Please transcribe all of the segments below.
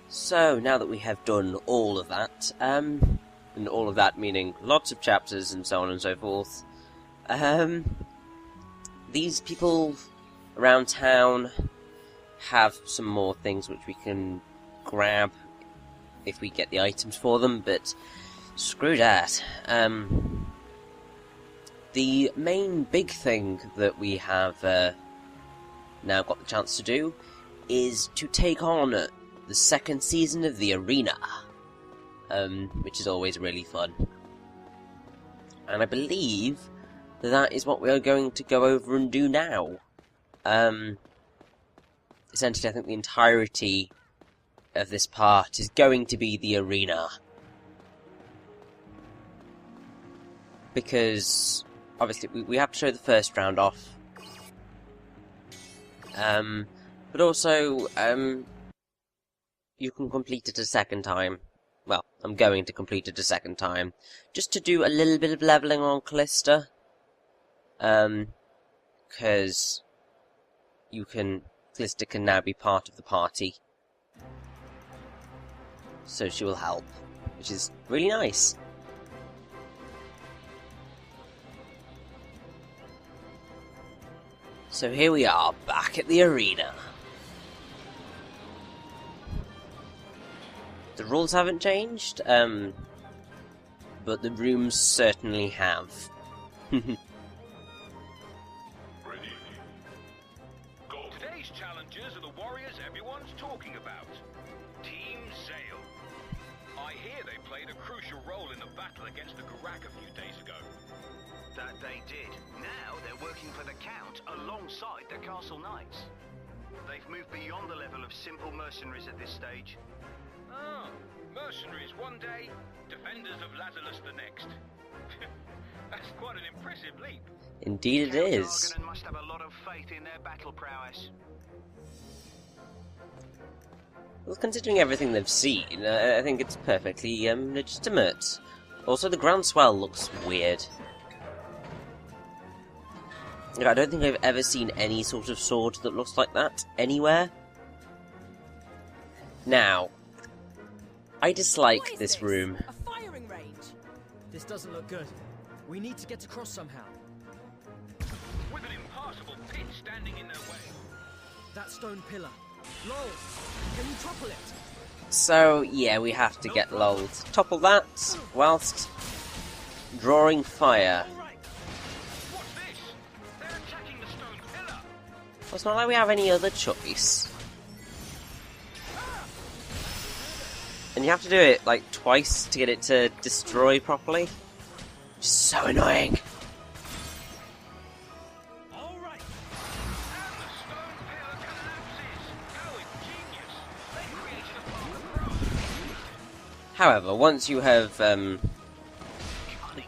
So, now that we have done all of that, and all of that meaning lots of chapters and so on and so forth, these people around town have some more things which we can grab if we get the items for them, but screw that. The main big thing that we have now got the chance to do is to take on the second season of the arena, which is always really fun. And I believe that is what we are going to go over and do now. Essentially, I think the entirety of this part is going to be the arena. Because, obviously, we have to show the first round off. But also, you can complete it a second time. Well, I'm going to complete it a second time. Just to do a little bit of leveling on Callista. Because Callista can now be part of the party. So she will help, which is really nice. So here we are, back at the arena. The rules haven't changed, but the rooms certainly have. Ready. Go. Today's challengers are the warriors everyone's talking about. Team Zael. I hear they played a crucial role in the battle against the Gurak a few days ago. That they did. Now they're working for the Count alongside the Castle Knights. They've moved beyond the level of simple mercenaries at this stage. Oh, mercenaries one day, defenders of Lazulis the next. That's quite an impressive leap. Indeed it is. Arganan must have a lot of faith in their battle prowess. Well, considering everything they've seen, I think it's perfectly legitimate. Also, the groundswell looks weird. I don't think I've ever seen any sort of sword that looks like that anywhere. Now, I dislike this room. A firing range. This doesn't look good. We need to get across somehow. With an impassable pit standing in their way. That stone pillar. Lowell, can you topple it? So, yeah, we have to get Lowell to topple that, whilst drawing fire. All right. What's this? They're attacking the stone pillar. Well, it's not like we have any other choice. And you have to do it, like, twice to get it to destroy properly. Just so annoying. All right. And the stone pillar collapses. How ingenious. They created a path across. However, once you have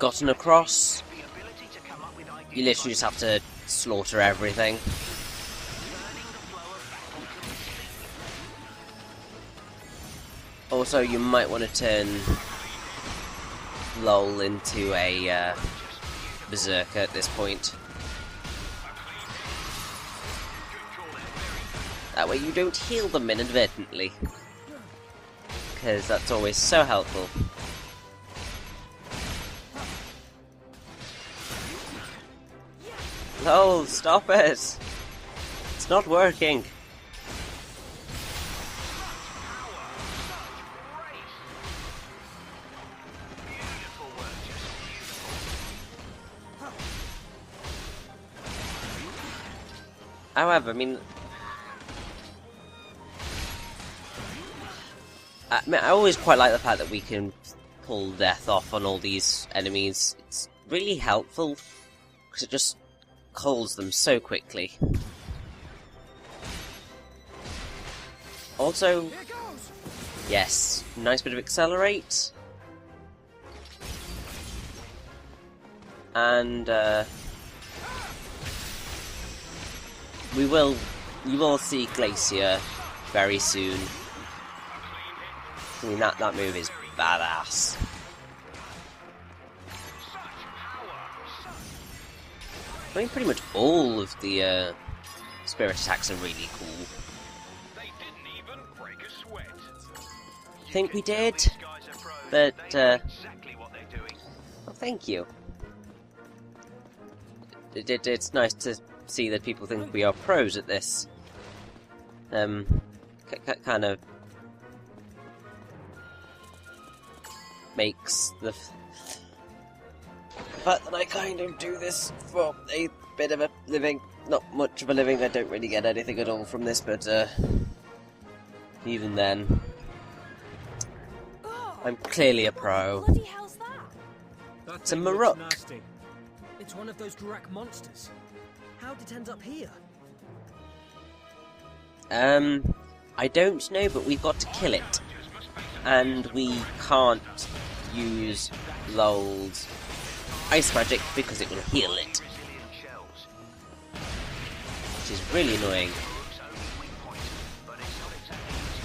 gotten across, The ability to come up with ideas you literally just have to slaughter everything. Also, you might want to turn Lowell into a berserker at this point. That way you don't heal them inadvertently. Because that's always so helpful. Lowell, stop it! It's not working. However, I mean, I always quite like the fact that we can pull death off on all these enemies. It's really helpful, because it just culls them so quickly. Also, yes, nice bit of accelerate. And, you will see Glacier very soon. I mean, that move is badass. I mean, pretty much all of the spirit attacks are really cool. They did didn't even break a sweat. I think we did, These guys are pros. but, They know exactly what they're doing. well, thank you. It's nice to see that people think we are pros at this. Kind of makes the fact that I kind of do this for a bit of a living, not much of a living. I don't really get anything at all from this, but even then, I'm clearly a pro. Bloody hell's that? It's a Maruk. Nasty. It's one of those Gurak monsters. How did it end up here? I don't know, but we've got to kill it. And we can't use Lowell's ice magic because it will heal it. Resilient shells. Which is really annoying. Maruk's only weak point, but it's not exactly easy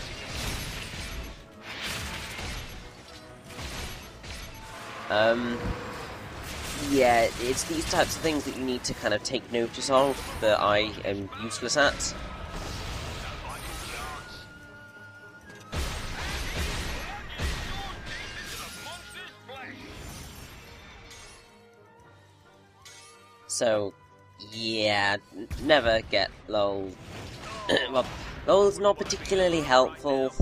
to get. Yeah, it's these types of things that you need to kind of take notice of that I am useless at. So, yeah, never get Lowell. Well, Lowell's not particularly helpful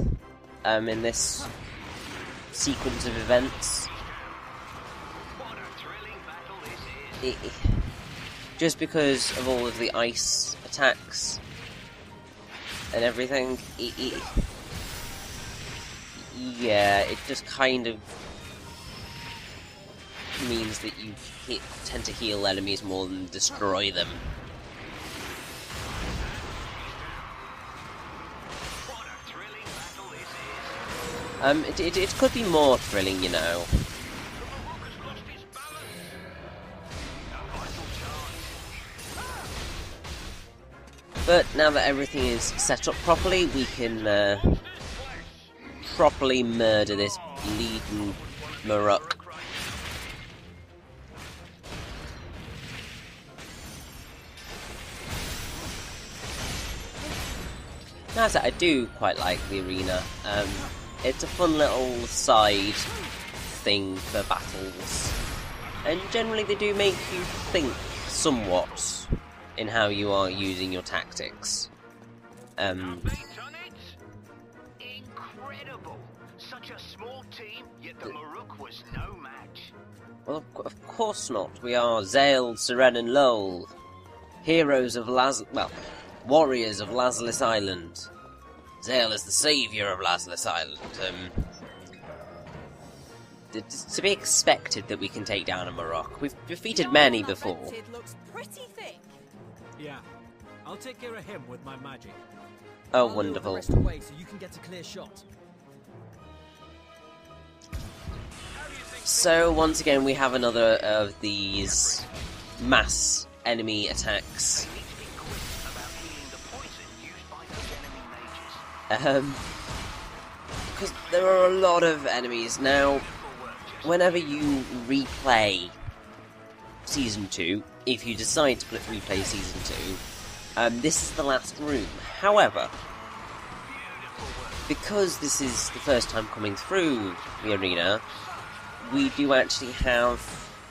in this sequence of events. What a thrilling battle this is. Just because of all of the ice attacks and everything, yeah, it just kind of means that you tend to heal enemies more than destroy them. What a thrilling battle this is. It could be more thrilling, you know. But now that everything is set up properly, we can properly murder this bleeding Maruk. As I do quite like the arena. It's a fun little side thing for battles, and generally they do make you think somewhat in how you are using your tactics. Have they done it? Incredible! Such a small team, yet the Maruk was no match. Well, of course not. We are Zael, Syrenne and Lowell, heroes of warriors of Lazulis Island. Zael is the saviour of Lazulis Island. It's to be expected that we can take down a Maruk. We've defeated many before. Looks pretty thick. Yeah, I'll take care of him with my magic. Oh, I'll lure the wonderful. rest away so you can get a clear shot. So, once again, we have another of these mass enemy attacks. They need to be quick about healing the poison used by those enemy mages. Because there are a lot of enemies. Now, whenever you replay Season 2, if you decide to replay Season 2, this is the last room. However, because this is the first time coming through the arena, we do actually have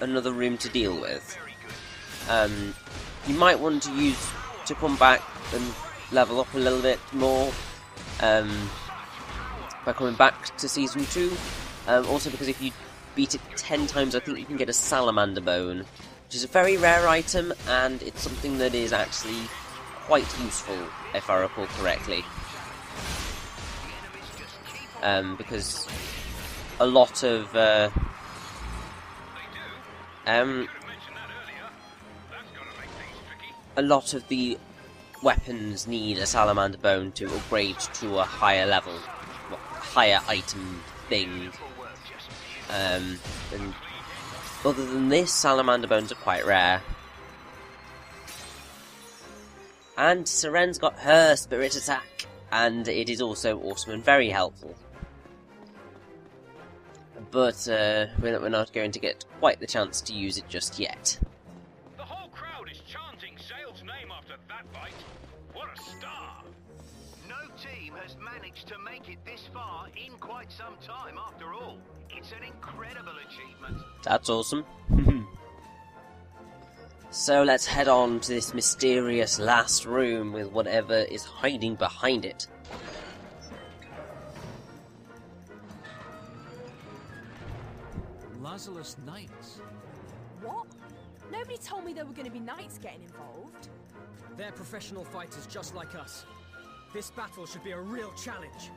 another room to deal with. You might want to come back and level up a little bit more by coming back to Season 2. Also because if you beat it 10 times, I think you can get a salamander bone, which is a very rare item, and it's something that is actually quite useful, if I recall correctly. Because a lot of the weapons need a salamander bone to upgrade to a higher level, higher item thing. And other than this, salamander bones are quite rare. And Syrenne's got her spirit attack, and it is also awesome and very helpful. But we're not going to get quite the chance to use it just yet. The whole crowd is chanting Zael's name after that fight. What a star! No team has managed to make it this far in quite some time after all. It's an incredible achievement. That's awesome. So let's head on to this mysterious last room with whatever is hiding behind it. Lazulis Knights. What? Nobody told me there were going to be knights getting involved. They're professional fighters just like us. This battle should be a real challenge.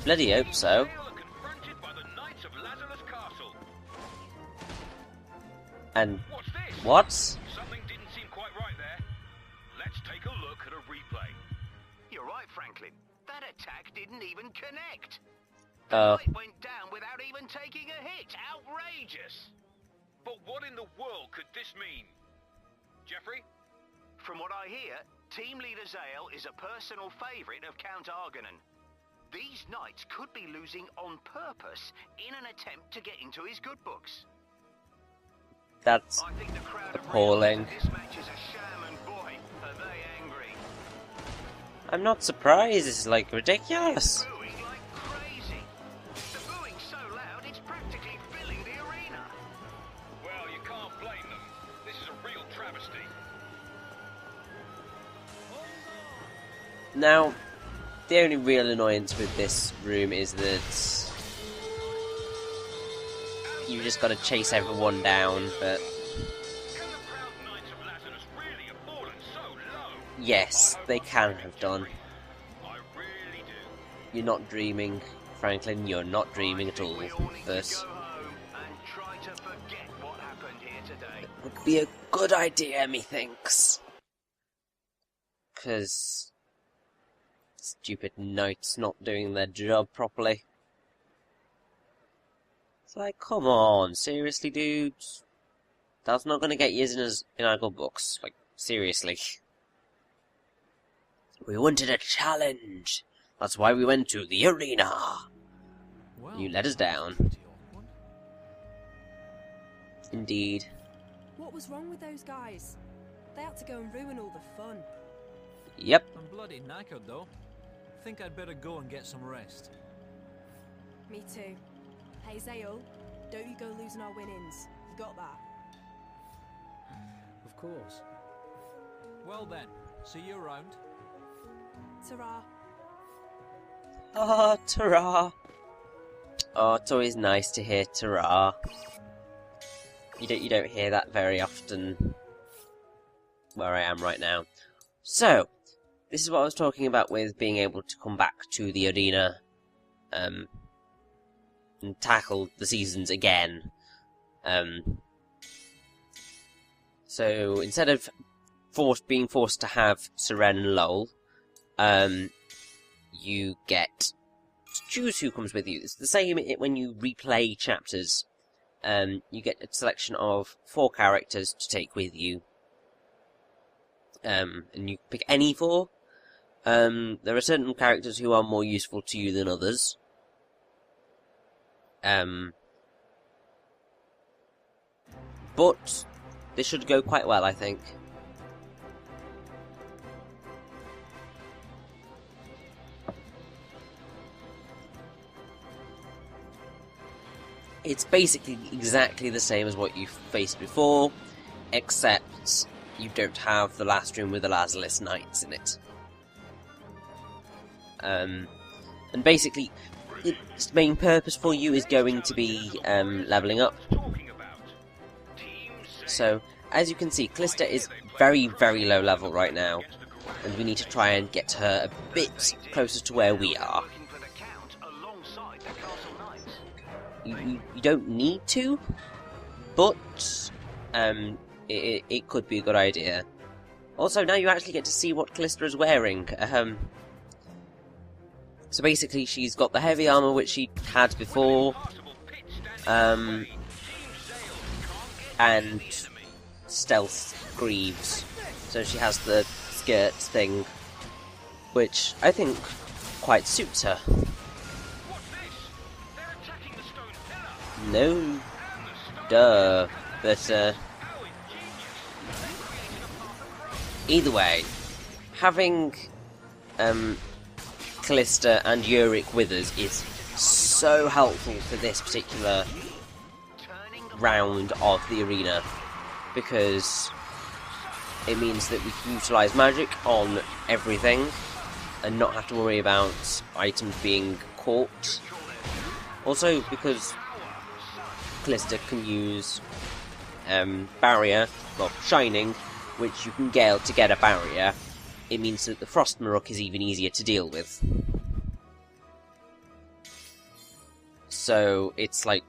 Bloody hope so. Zael are confronted by the Knights of Lazulis Castle. And What's this? what? Something didn't seem quite right there. Let's take a look at a replay. You're right, Franklin. That attack didn't even connect. Oh. The knight went down without even taking a hit. Outrageous! But what in the world could this mean? Jeffrey? From what I hear, team leader Zael is a personal favourite of Count Arganan. These knights could be losing on purpose in an attempt to get into his good books. That's I think the crowd have appalling. realised that this match is a sham, and boy, are they angry. I'm not surprised. This is like ridiculous. Booing like crazy. The booing's so loud it's practically filling the arena. Well, you can't blame them. This is a real travesty. Now, the only real annoyance with this room is that you just gotta chase everyone down, but Can the proud Knights of Lazarus really have fallen so low? yes, they can have done. I really do. You're not dreaming, Franklin, you're not dreaming at all. We all need But to go home and try to forget what happened here today. it would be a good idea, methinks. 'Cause stupid knights not doing their job properly. It's like, come on, seriously, dudes? That's not gonna get you in our good books. Like, seriously. We wanted a challenge. That's why we went to the arena. Well, You let us down. pretty awkward. Indeed. What was wrong with those guys? They had to go and ruin all the fun. Yep. I'm bloody knackered though. Think I'd better go and get some rest. Me too. Hey Zael, don't you go losing our winnings. You got that? Of course. Well then, see you around. Ta-ra. Ah, ta-ra. Oh, it's always nice to hear ta-ra. You don't hear that very often where I am right now. So, this is what I was talking about with being able to come back to the arena and tackle the seasons again. So instead of being forced to have Yurick and Lowell, you get to choose who comes with you. It's the same when you replay chapters. You get a selection of 4 characters to take with you. And you pick any 4. There are certain characters who are more useful to you than others. But this should go quite well, I think. It's basically exactly the same as what you faced before, except you don't have the last room with the Lazulis Knights in it. And basically, its main purpose for you is going to be leveling up. So, as you can see, Callista is very, very low level right now, and we need to try and get her a bit closer to where we are. Working for the Count alongside the Castle Knights. You don't need to, but it could be a good idea. Also, now you actually get to see what Callista is wearing. So basically, she's got the heavy armor which she had before, and stealth greaves. So she has the skirt thing, which I think quite suits her. No, duh, but either way, having Callista and Yurick with us is so helpful for this particular round of the arena, because it means that we can utilise magic on everything and not have to worry about items being caught. Also, because Callista can use barrier, well, shining, which you can gale to get a barrier, it means that the Frost Maruk is even easier to deal with. So it's like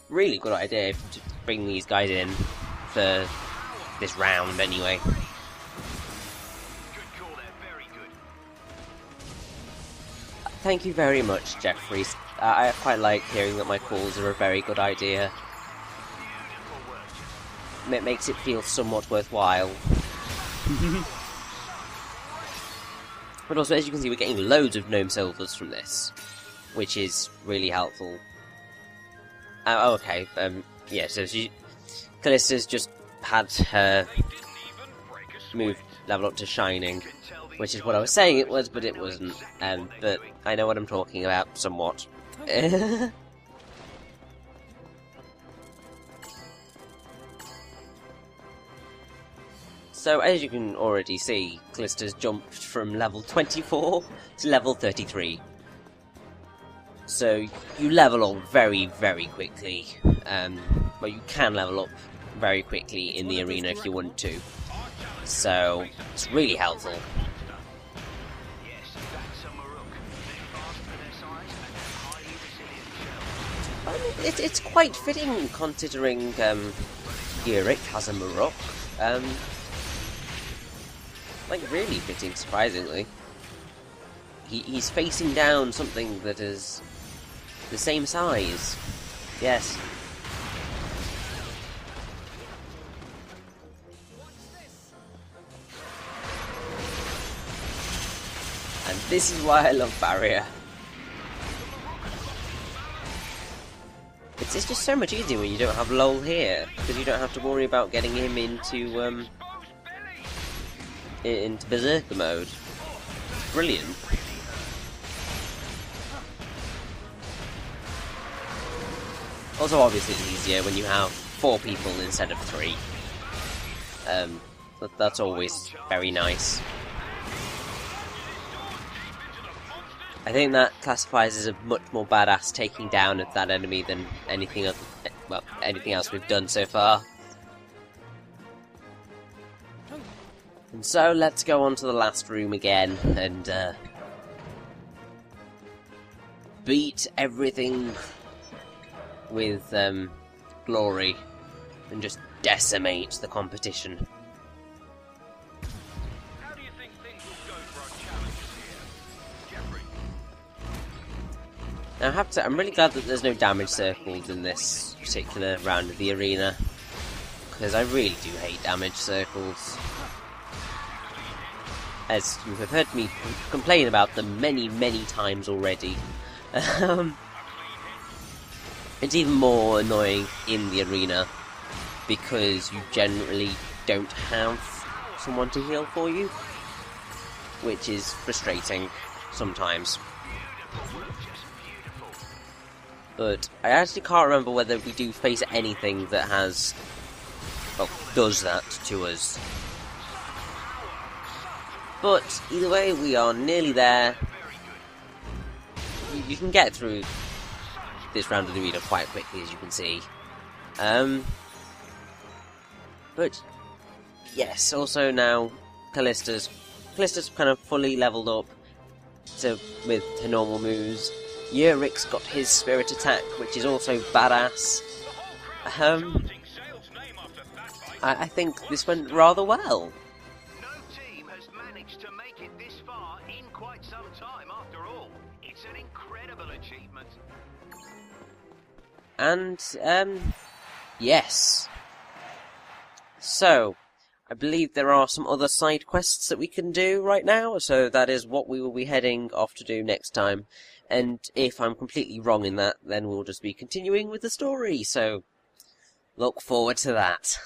really good idea to bring these guys in for this round anyway. Good call there, very good. Thank you very much, Jeffrey. I quite like hearing that my calls are a very good idea. It makes it feel somewhat worthwhile. But also, as you can see, we're getting loads of gnome silvers from this, which is really helpful. Oh, okay. Yeah. So Callista's just had her move level up to shining, which is what I was saying it was, but it wasn't. But I know what I'm talking about somewhat. So, as you can already see, Callista's jumped from level 24 to level 33. So, you level up very, very quickly. Well, you can level up very quickly in the arena if you want to. So, it's really helpful. I mean, it's quite fitting considering Yurick has a Maruk. Like, really fitting, surprisingly. He's facing down something that is the same size. Yes. And this is why I love Barrier. It's just so much easier when you don't have Lowell here, because you don't have to worry about getting him into Berserker mode. It's brilliant. Also, obviously, it's easier when you have 4 people instead of 3. That's always very nice. I think that classifies as a much more badass taking down of that enemy than anything else we've done so far. And so, let's go on to the last room again, and beat everything with glory, and just decimate the competition. How do you think things will go for our challenges here, Jeffrey? Now, I have to say, I'm really glad that there's no damage circles in this particular round of the arena, because I really do hate damage circles. As you have heard me complain about them many, many times already. It's even more annoying in the arena, because you generally don't have someone to heal for you, which is frustrating sometimes. But I actually can't remember whether we do face anything that has, well, does that to us. But either way, we are nearly there. You can get through this round of the arena quite quickly, as you can see. But yes, also now Callista's kind of fully leveled up with her normal moves. Yurick's got his spirit attack, which is also badass. I think this went rather well. No team has managed to make it this far in quite some time after all. It's an incredible achievement. And, yes. So, I believe there are some other side quests that we can do right now, so that is what we will be heading off to do next time. And if I'm completely wrong in that, then we'll just be continuing with the story, so look forward to that.